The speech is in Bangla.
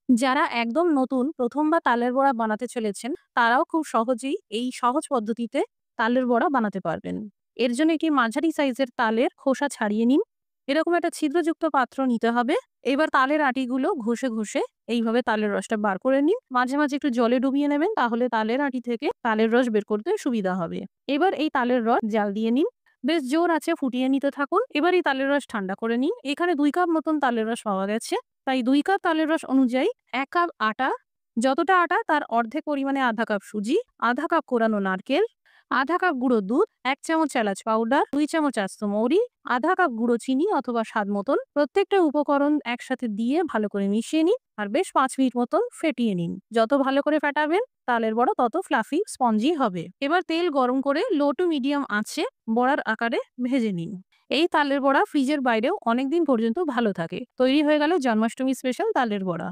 যারা একদম নতুন ১ম বার তালের বড়া বানাতে চলেছেন, তারাও খুব সহজেই এই সহজ পদ্ধতিতে তালের বড়া বানাতে পারবেন। এর জন্য একটি মাঝারি সাইজের তালের খোসা ছাড়িয়ে নিন। এরকম একটা ছিদ্রযুক্ত পাত্র নিতে হবে। এবার তালের আটিগুলো ঘষে এইভাবে তালের রসটা বার করে নিন। মাঝে একটু জলে ডুবিয়ে নেবেন, তাহলে তালের আটি থেকে তালের রস বের করতে সুবিধা হবে। এবার এই তালের রস জাল দিয়ে নিন। বেশ জোর আঁচে ফুটিয়ে নিতে থাকুন। এবার এই তালের রস ঠান্ডা করে নিন। এখানে ২ কাপ মতন তালের রস পাওয়া গেছে। তাই ২ কাপ তালের রস অনুযায়ী ১ কাপ আটা, যতটা আটা তার অর্ধেক পরিমাণে ১/২ কাপ সুজি, ১/২ কাপ কোরানো নারকেল, ১/২ কাপ গুঁড়ো দুধ, ১ চামচ এলাচ পাউডার, ২ চামচ আস্ত মৌরি, ১/২ কাপ গুঁড়ো চিনি অথবা স্বাদ মতন। প্রত্যেকটা উপকরণ একসাথে দিয়ে ভালো করে মিশিয়ে নিন আর বেশ ৫ মিনিট মতন ফেটিয়ে নিন। যত ভালো করে ফেটাবেন তালের বড়া তত ফ্লাফি স্পঞ্জি হবে। এবার তেল গরম করে লো টু মিডিয়াম আঁচে বড়ার আকারে ভেজে নিন। এই তালের বড়া ফ্রিজের বাইরেও অনেকদিন পর্যন্ত ভালো থাকে। তৈরি হয়ে গেল জন্মাষ্টমী স্পেশাল তালের বড়া।